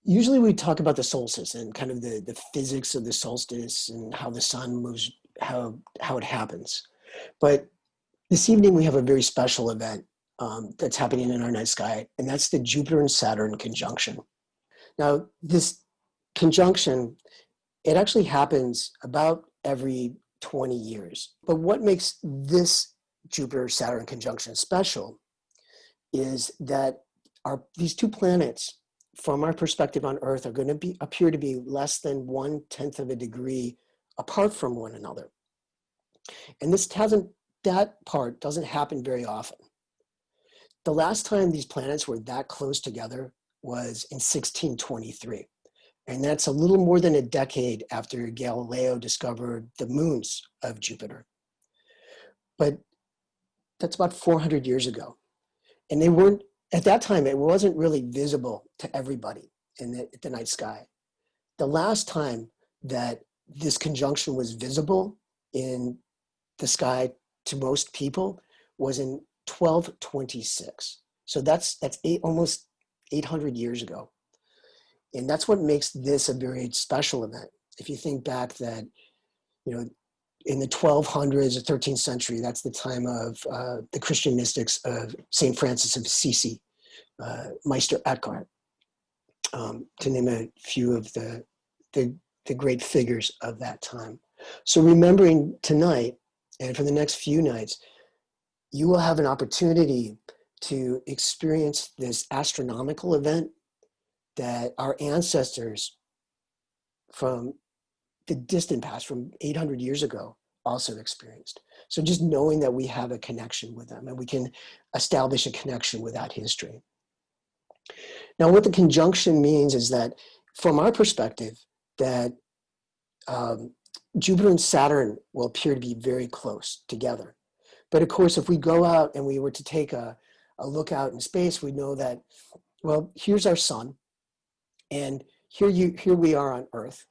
Usually we talk about the solstice and kind of the physics of the solstice and how the sun moves, how it happens. But this evening we have a very special event that's happening in our night sky, and that's the Jupiter and Saturn conjunction. Now, this conjunction, it actually happens about every 20 years. But what makes this Jupiter-Saturn conjunction special is that these two planets, from our perspective on Earth, are going to appear to be less than 1/10 of a degree apart from one another. And that part doesn't happen very often. The last time these planets were that close together was in 1623. And that's a little more than a decade after Galileo discovered the moons of Jupiter. But that's about 400 years ago. And at that time, it wasn't really visible to everybody in the night sky. The last time that this conjunction was visible in the sky to most people was in 1226. So that's almost 800 years ago. And that's what makes this a very special event. If you think back that, in the 1200s or 13th century, that's the time of the Christian mystics of St. Francis of Assisi, Meister Eckhart, to name a few of the great figures of that time. So remembering tonight, and for the next few nights, you will have an opportunity to experience this astronomical event that our ancestors from the distant past, from 800 years ago, also experienced. So just knowing that we have a connection with them and we can establish a connection with that history. Now, what the conjunction means is that, from our perspective, that Jupiter and Saturn will appear to be very close together. But of course, if we go out and we were to take a look out in space, we know that, well, here's our sun, and here we are on Earth.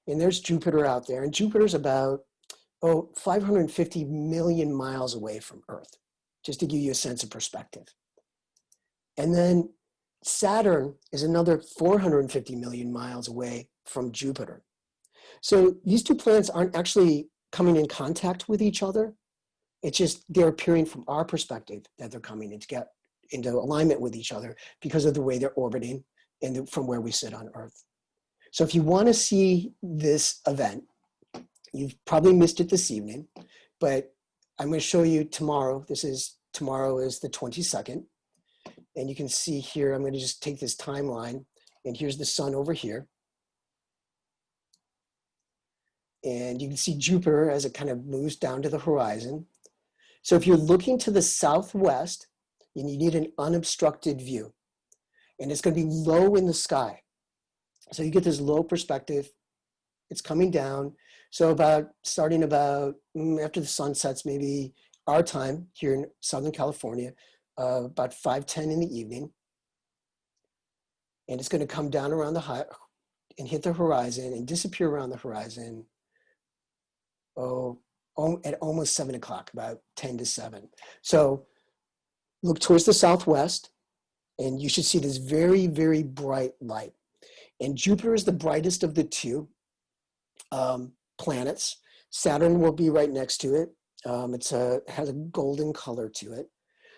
And there's Jupiter out there, and Jupiter's about 550 million miles away from Earth, just to give you a sense of perspective. And then Saturn is another 450 million miles away from Jupiter. So these two planets aren't actually coming in contact with each other. It's just they're appearing from our perspective that they're coming into alignment with each other because of the way they're orbiting and from where we sit on Earth. So if you want to see this event, you've probably missed it this evening, but I'm going to show you tomorrow. Tomorrow is the 22nd. And you can see here, I'm going to just take this timeline, and here's the sun over here. And you can see Jupiter as it kind of moves down to the horizon. So if you're looking to the southwest, you need an unobstructed view. And it's going to be low in the sky. So you get this low perspective. It's coming down. So starting about after the sun sets, maybe our time here in Southern California, about 5:10 in the evening. And it's going to come down around and hit the horizon and disappear around the horizon at almost 7 o'clock, about 10 to 7. So look towards the southwest, and you should see this very, very bright light. And Jupiter is the brightest of the two planets. Saturn will be right next to it. It has a golden color to it.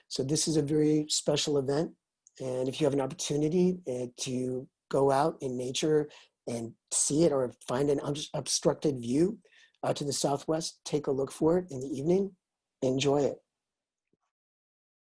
So this is a very special event. And if you have an opportunity to go out in nature and see it, or find an unobstructed view to the southwest, take a look for it in the evening. Enjoy it.